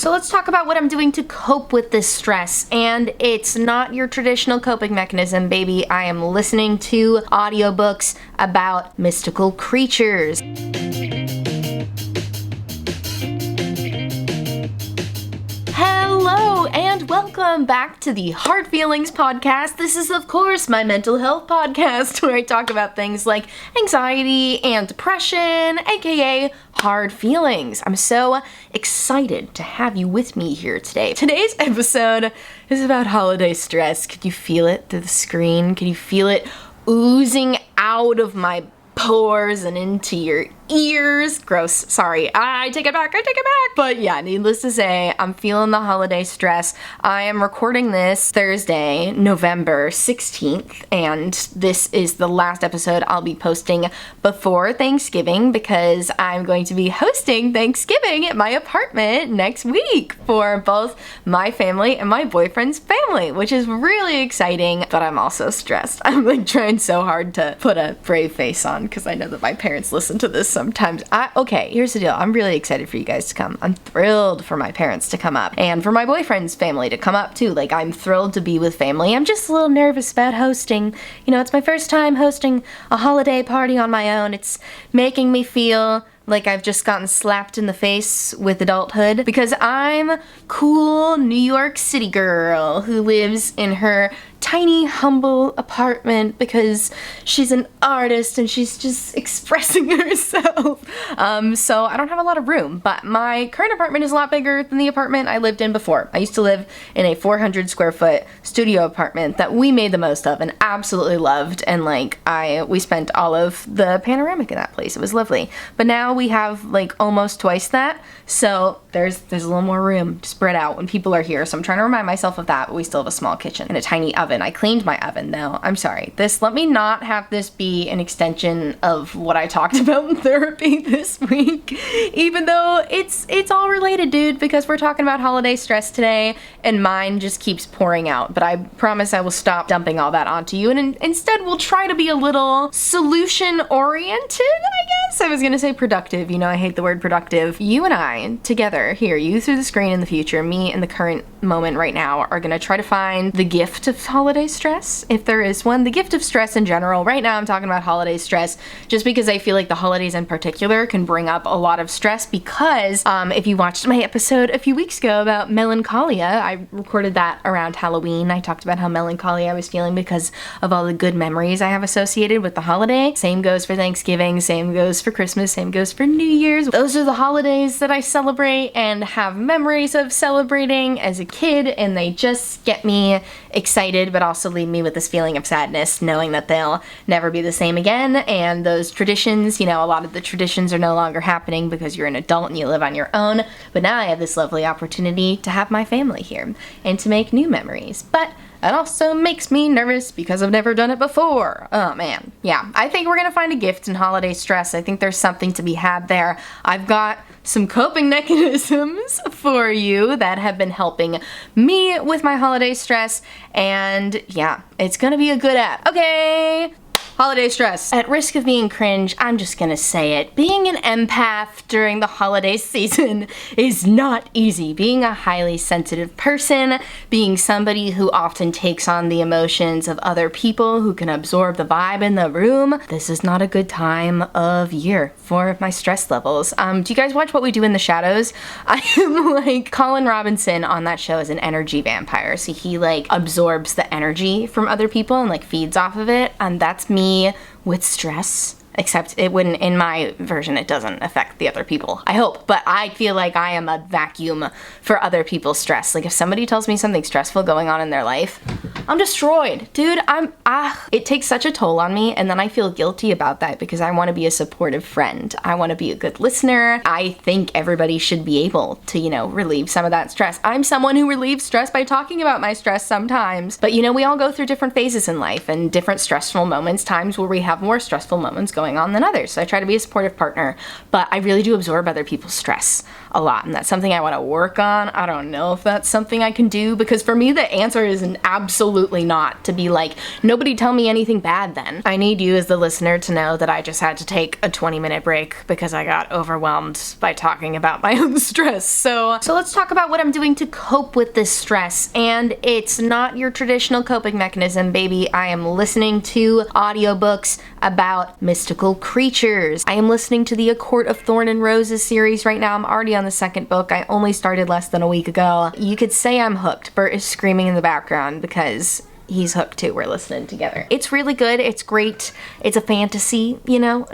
So let's talk about what I'm doing to cope with this stress, and it's not your traditional coping mechanism, baby. I am listening to audiobooks about mystical creatures. Hello and welcome back to the Hard Feelings podcast. This is, of course, my mental health podcast where I talk about things like anxiety and depression, aka hard feelings. I'm so excited to have you with me here today. Today's episode is about holiday stress. Could you feel it through the screen? Can you feel it oozing out of my pores and into your ears? Gross. Sorry. I take it back. But yeah, needless to say, I'm feeling the holiday stress. I am recording this Thursday, November 16th, and this is the last episode I'll be posting before Thanksgiving because I'm going to be hosting Thanksgiving at my apartment next week for both my family and my boyfriend's family, which is really exciting, but I'm also stressed. I'm like trying so hard to put a brave face on because I know that my parents listen to this sometimes. Okay, here's the deal. I'm really excited for you guys to come. I'm thrilled for my parents to come up and for my boyfriend's family to come up too. Like, I'm thrilled to be with family. I'm just a little nervous about hosting. You know, it's my first time hosting a holiday party on my own. It's making me feel like I've just gotten slapped in the face with adulthood because I'm cool New York City girl who lives in her tiny, humble apartment because she's an artist and she's just expressing herself. So I don't have a lot of room, but my current apartment is a lot bigger than the apartment I lived in before. I used to live in a 400 square foot studio apartment that we made the most of and absolutely loved, and we spent all of the panoramic in that place. It was lovely. But now we have like almost twice that, so there's a little more room to spread out when people are here. So I'm trying to remind myself of that, but we still have a small kitchen and a tiny oven. I cleaned my oven though. I'm sorry. Let me not have this be an extension of what I talked about in therapy this week, even though it's all related, dude, because we're talking about holiday stress today and mine just keeps pouring out. But I promise I will stop dumping all that onto you and instead we'll try to be a little solution oriented, I guess. I was gonna say productive. You know, I hate the word productive. You and I together here, you through the screen in the future, me in the current moment right now, are gonna try to find the gift of holiday stress, if there is one. The gift of stress in general. Right now I'm talking about holiday stress just because I feel like the holidays in particular can bring up a lot of stress because if you watched my episode a few weeks ago about melancholia, I recorded that around Halloween. I talked about how melancholy I was feeling because of all the good memories I have associated with the holiday. Same goes for Thanksgiving, same goes for Christmas, same goes for New Year's. Those are the holidays that I celebrate and have memories of celebrating as a kid, and they just get me excited but also leave me with this feeling of sadness knowing that they'll never be the same again. And those traditions, you know, a lot of the traditions are no longer happening because you're an adult and you live on your own, but now I have this lovely opportunity to have my family here and to make new memories. But it also makes me nervous because I've never done it before. Oh man. Yeah, I think we're gonna find a gift in holiday stress. I think there's something to be had there. I've got some coping mechanisms for you that have been helping me with my holiday stress, and yeah, it's gonna be a good app. Okay. Holiday stress. At risk of being cringe, I'm just gonna say it. Being an empath during the holiday season is not easy. Being a highly sensitive person, being somebody who often takes on the emotions of other people, who can absorb the vibe in the room, this is not a good time of year for my stress levels. Do you guys watch What We Do in the Shadows? I am like Colin Robinson on that show as an energy vampire. So he like absorbs the energy from other people and like feeds off of it, and that's me with stress. Except it wouldn't, in my version, it doesn't affect the other people. I hope, but I feel like I am a vacuum for other people's stress. Like if somebody tells me something stressful going on in their life, I'm destroyed. Dude, it takes such a toll on me, and then I feel guilty about that because I want to be a supportive friend. I want to be a good listener. I think everybody should be able to, you know, relieve some of that stress. I'm someone who relieves stress by talking about my stress sometimes, but you know, we all go through different phases in life and different stressful moments, times where we have more stressful moments going on than others. So I try to be a supportive partner, but I really do absorb other people's stress a lot, and that's something I want to work on. I don't know if that's something I can do because for me the answer is an absolute absolutely not to be like, nobody tell me anything bad then. I need you as the listener to know that I just had to take a 20-minute break because I got overwhelmed by talking about my own stress. So let's talk about what I'm doing to cope with this stress. And it's not your traditional coping mechanism, baby. I am listening to audiobooks about mystical creatures. I am listening to the A Court of Thorn and Roses series right now. I'm already on the second book. I only started less than a week ago. You could say I'm hooked. Bert is screaming in the background because he's hooked too. We're listening together. It's really good. It's great. It's a fantasy,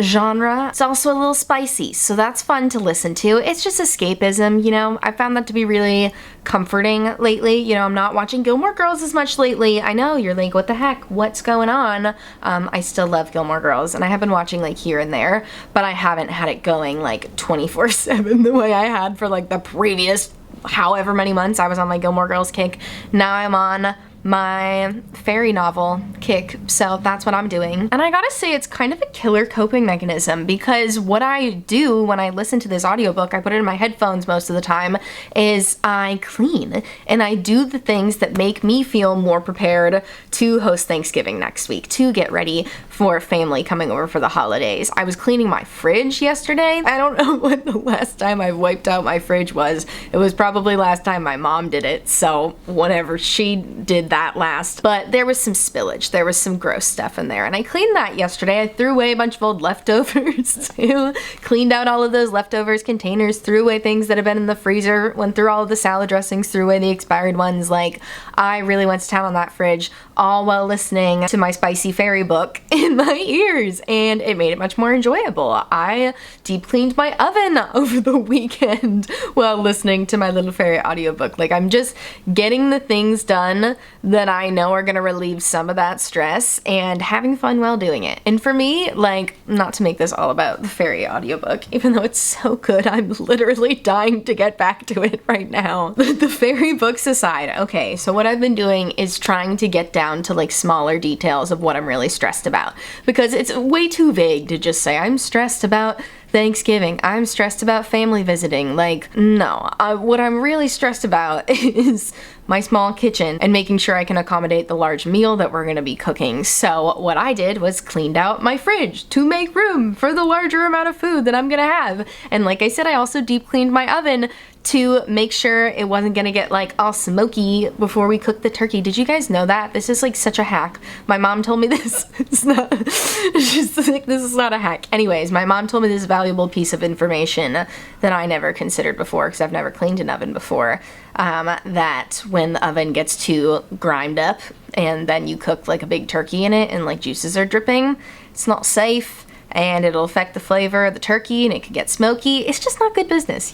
genre. It's also a little spicy, so that's fun to listen to. It's just escapism, I found that to be really comforting lately. I'm not watching Gilmore Girls as much lately. I know, you're like, what the heck? What's going on? I still love Gilmore Girls, and I have been watching like here and there, but I haven't had it going like 24/7 the way I had for like the previous however many months I was on my Gilmore Girls kick. Now I'm on my fairy novel kick, so that's what I'm doing. And I gotta say, it's kind of a killer coping mechanism, because what I do when I listen to this audiobook, I put it in my headphones most of the time, is I clean and I do the things that make me feel more prepared to host Thanksgiving next week, to get ready for family coming over for the holidays. I was cleaning my fridge yesterday. I don't know when the last time I wiped out my fridge was. It was probably last time my mom did it, so whenever she did that last. But there was some spillage. There was some gross stuff in there, and I cleaned that yesterday. I threw away a bunch of old leftovers too. Cleaned out all of those leftovers containers, threw away things that have been in the freezer, went through all of the salad dressings, threw away the expired ones. Like, I really went to town on that fridge, all while listening to my spicy fairy book in my ears, and it made it much more enjoyable. I deep cleaned my oven over the weekend while listening to my little fairy audiobook. Like, I'm just getting the things done that I know are gonna relieve some of that stress and having fun while doing it. And for me, like, not to make this all about the fairy audiobook, even though it's so good, I'm literally dying to get back to it right now. The fairy books aside, okay, so what I've been doing is trying to get down to like smaller details of what I'm really stressed about, because it's way too vague to just say I'm stressed about Thanksgiving, I'm stressed about family visiting. Like, no. What I'm really stressed about is my small kitchen and making sure I can accommodate the large meal that we're gonna be cooking. So what I did was cleaned out my fridge to make room for the larger amount of food that I'm gonna have. And like I said, I also deep cleaned my oven to make sure it wasn't gonna get like all smoky before we cooked the turkey. Did you guys know that? This is like such a hack. My mom told me this. She's like, this is not a hack. Anyways, my mom told me this valuable piece of information that I never considered before, because I've never cleaned an oven before, that when the oven gets too grimed up and then you cook like a big turkey in it and like juices are dripping, it's not safe. And it'll affect the flavor of the turkey and it could get smoky. It's just not good business,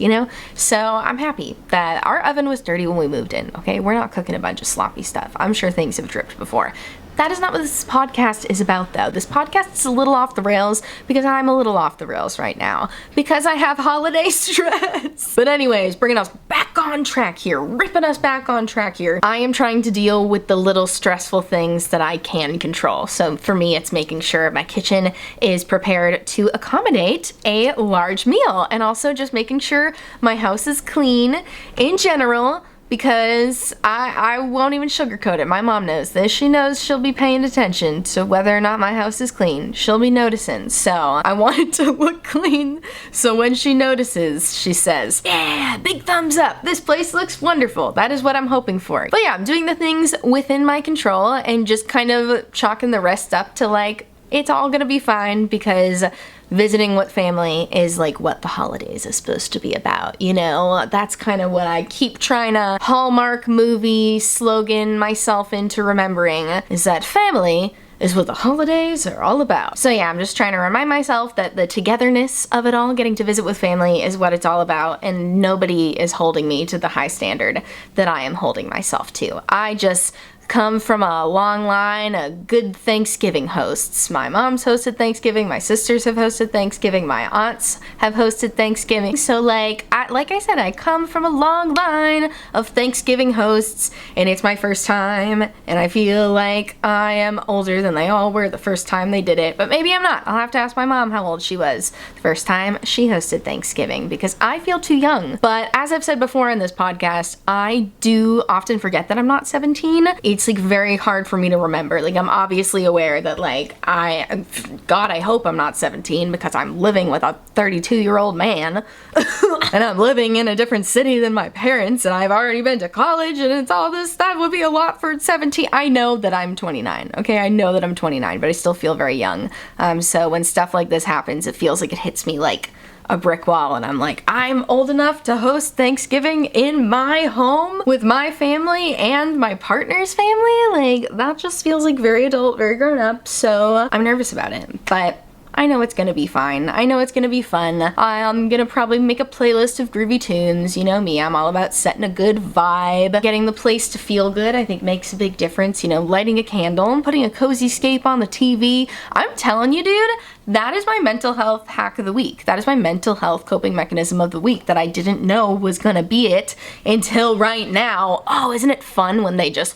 So I'm happy that our oven was dirty when we moved in, okay? We're not cooking a bunch of sloppy stuff. I'm sure things have dripped before. That is not what this podcast is about, though. This podcast is a little off the rails because I'm a little off the rails right now because I have holiday stress. But anyways, bringing us back on track here, ripping us back on track here. I am trying to deal with the little stressful things that I can control. So for me, it's making sure my kitchen is prepared to accommodate a large meal, and also just making sure my house is clean in general, because I won't even sugarcoat it. My mom knows this. She knows she'll be paying attention to whether or not my house is clean. She'll be noticing. So I want it to look clean, so when she notices, she says, yeah, big thumbs up. This place looks wonderful. That is what I'm hoping for. But yeah, I'm doing the things within my control and just kind of chalking the rest up to like, it's all gonna be fine, because visiting with family is like what the holidays is supposed to be about, That's kind of what I keep trying to Hallmark movie slogan myself into remembering, is that family is what the holidays are all about. So yeah, I'm just trying to remind myself that the togetherness of it all, getting to visit with family, is what it's all about, and nobody is holding me to the high standard that I am holding myself to. I just come from a long line of good Thanksgiving hosts. My mom's hosted Thanksgiving, my sisters have hosted Thanksgiving, my aunts have hosted Thanksgiving. So like I said, I come from a long line of Thanksgiving hosts, and it's my first time, and I feel like I am older than they all were the first time they did it, but maybe I'm not. I'll have to ask my mom how old she was the first time she hosted Thanksgiving, because I feel too young. But as I've said before in this podcast, I do often forget that I'm not 17. It's it's like very hard for me to remember. Like I'm obviously aware that like God, I hope I'm not 17 because I'm living with a 32-year-old man and I'm living in a different city than my parents and I've already been to college and it's all this. That would be a lot for 17. I know that I'm 29. Okay, I know that I'm 29, but I still feel very young. So when stuff like this happens, it feels like it hits me like a brick wall, and I'm like, I'm old enough to host Thanksgiving in my home with my family and my partner's family. Like, that just feels like very adult, very grown up, so I'm nervous about it, but I know it's gonna be fine. I know it's gonna be fun. I'm gonna probably make a playlist of groovy tunes. You know me, I'm all about setting a good vibe. Getting the place to feel good, I think, makes a big difference. You know, lighting a candle, putting a cozy scape on the TV. I'm telling you, dude, that is my mental health hack of the week. That is my mental health coping mechanism of the week that I didn't know was gonna be it until right now. Oh, isn't it fun when they just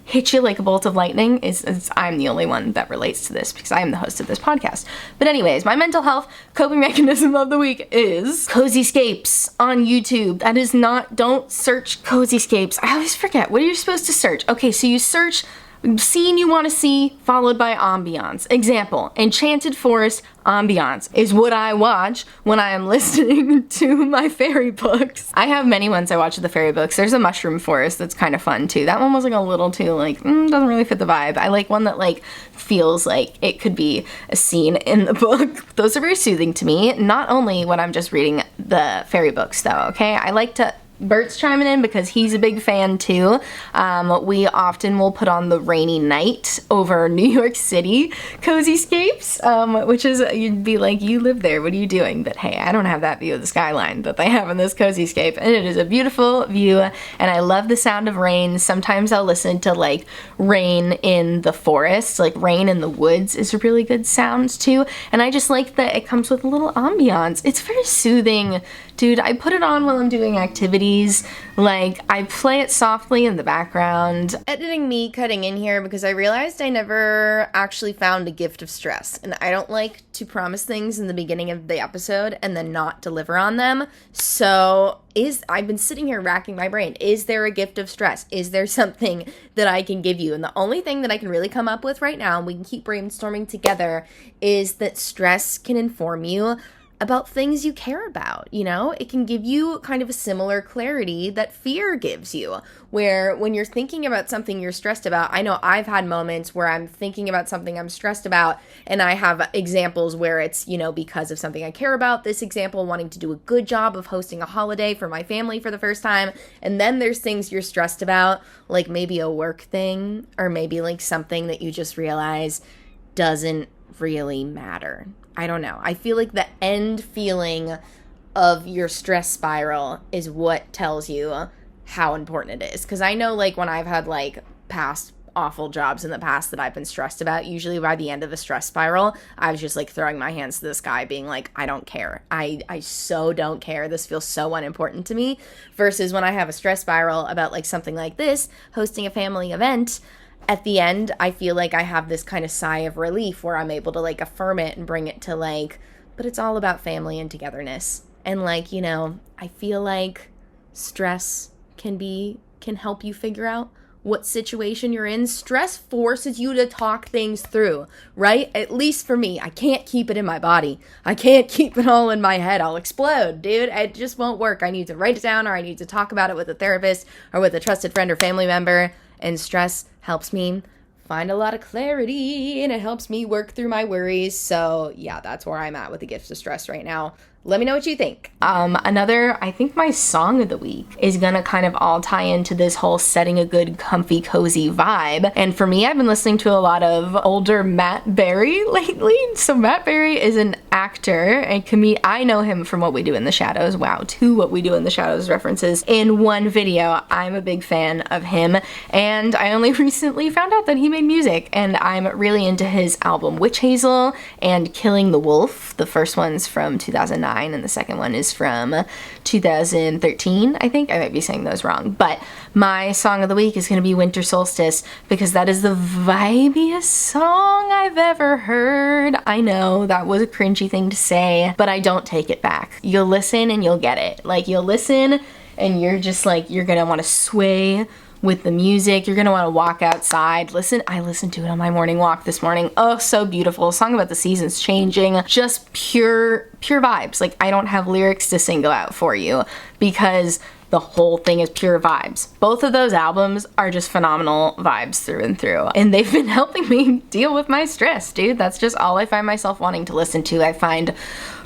hit you like a bolt of lightning? I'm the only one that relates to this because I am the host of this podcast. But anyways, my mental health coping mechanism of the week is cozy scapes on YouTube. That is not, don't search cozy scapes. I always forget. What are you supposed to search? Okay, so you search scene you want to see followed by ambiance. Example, Enchanted Forest ambiance is what I watch when I am listening to my fairy books. I have many ones I watch with the fairy books. There's a mushroom forest that's kind of fun too. That one was like a little too like, doesn't really fit the vibe. I like one that like feels like it could be a scene in the book. Those are very soothing to me, not only when I'm just reading the fairy books though, okay? I like to Bert's chiming in because he's a big fan too. We often will put on the rainy night over New York City cozy scapes, which is, you'd be like, you live there, what are you doing? But hey, I don't have that view of the skyline that they have in this cozy scape, and it is a beautiful view, and I love the sound of rain. Sometimes I'll listen to like rain in the forest, like rain in the woods is a really good sound too, and I just like that it comes with a little ambiance. It's very soothing. Dude, I put it on while I'm doing activities. Like, I play it softly in the background. Editing me cutting in here because I realized I never actually found a gift of stress. And I don't like to promise things in the beginning of the episode and then not deliver on them. So, I've been sitting here racking my brain. Is there a gift of stress? Is there something that I can give you? And the only thing that I can really come up with right now, and we can keep brainstorming together, is that stress can inform you about things you care about, you know? It can give you kind of a similar clarity that fear gives you, where when you're thinking about something you're stressed about, I know I've had moments where I'm thinking about something I'm stressed about, and I have examples where it's, you know, because of something I care about. This example, wanting to do a good job of hosting a holiday for my family for the first time, and then there's things you're stressed about, like maybe a work thing, or maybe like something that you just realize doesn't really matter. I don't know. I feel like the end feeling of your stress spiral is what tells you how important it is. Because I know, like, when I've had, like, past awful jobs in the past that I've been stressed about, usually by the end of the stress spiral, I was just, like, throwing my hands to the sky, being like, I don't care. I so don't care. This feels so unimportant to me. Versus when I have a stress spiral about, like, something like this, hosting a family event, at the end, I feel like I have this kind of sigh of relief where I'm able to, like, affirm it and bring it to, like, but it's all about family and togetherness. And, like, you know, I feel like stress can help you figure out what situation you're in. Stress forces you to talk things through, right? At least for me. I can't keep it in my body. I can't keep it all in my head. I'll explode, dude. It just won't work. I need to write it down, or I need to talk about it with a therapist or with a trusted friend or family member. And stress helps me find a lot of clarity, and it helps me work through my worries. So yeah, that's where I'm at with the gift of stress right now. Let me know what you think. I think my song of the week is gonna kind of all tie into this whole setting a good, comfy, cozy vibe. And for me, I've been listening to a lot of older Matt Berry lately. So Matt Berry is an actor and comedian. I know him from What We Do in the Shadows. Wow, 2 What We Do in the Shadows references in one video. I'm a big fan of him, and I only recently found out that he made music, and I'm really into his album Witch Hazel and Killing the Wolf. The first one's from 2009. And the second one is from 2013, I think. I might be saying those wrong. But my song of the week is going to be Winter Solstice, because that is the vibiest song I've ever heard. I know that was a cringy thing to say, but I don't take it back. You'll listen and you'll get it. Like, you'll listen and you're just like, you're going to want to sway with the music. You're gonna wanna walk outside. I listened to it on my morning walk this morning. Oh, so beautiful. A song about the seasons changing. Just pure vibes. Like, I don't have lyrics to single out for you because the whole thing is pure vibes. Both of those albums are just phenomenal vibes through and through. And they've been helping me deal with my stress, dude. That's just all I find myself wanting to listen to. I find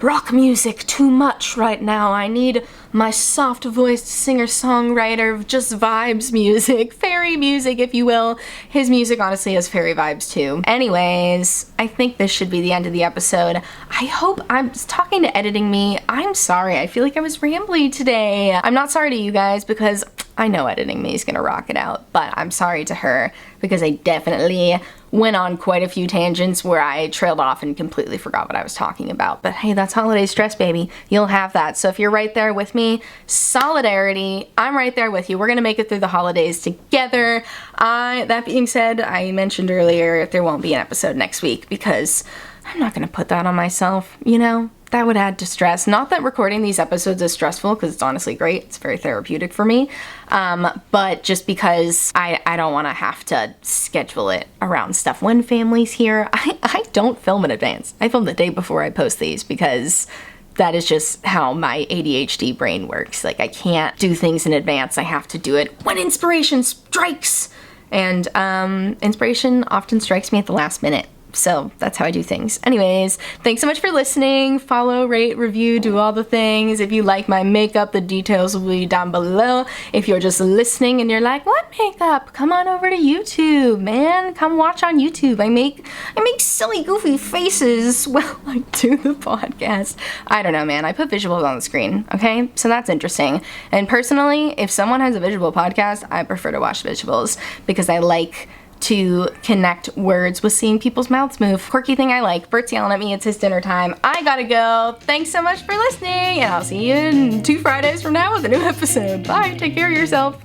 rock music too much right now. I need my soft-voiced singer-songwriter, just vibes music, fairy music, if you will. His music honestly has fairy vibes too. Anyways, I think this should be the end of the episode. I hope I'm talking to editing me. I'm sorry. I feel like I was rambly today. I'm not sorry to you guys because I know editing me is gonna rock it out, but I'm sorry to her because I definitely went on quite a few tangents where I trailed off and completely forgot what I was talking about. But hey, that's holiday stress, baby. You'll have that. So if you're right there with me, solidarity, I'm right there with you. We're gonna make it through the holidays together. That being said, I mentioned earlier there won't be an episode next week because I'm not gonna put that on myself, you know? That would add to stress. Not that recording these episodes is stressful, because it's honestly great. It's very therapeutic for me. But just because I don't want to have to schedule it around stuff when family's here. I don't film in advance. I film the day before I post these because that is just how my ADHD brain works. Like, I can't do things in advance. I have to do it when inspiration strikes. And inspiration often strikes me at the last minute. So that's how I do things. Anyways, thanks so much for listening. Follow, rate, review, do all the things. If you like my makeup, the details will be down below. If you're just listening and you're like, what makeup? Come on over to YouTube, man. Come watch on YouTube. I make silly, goofy faces while I do the podcast. I don't know, man. I put visuals on the screen, okay? So that's interesting. And personally, if someone has a visual podcast, I prefer to watch visuals because I like to connect words with seeing people's mouths move. Quirky thing I like. Bert's yelling at me. It's his dinner time. I gotta go. Thanks so much for listening, and I'll see you in 2 Fridays from now with a new episode. Bye. Take care of yourself.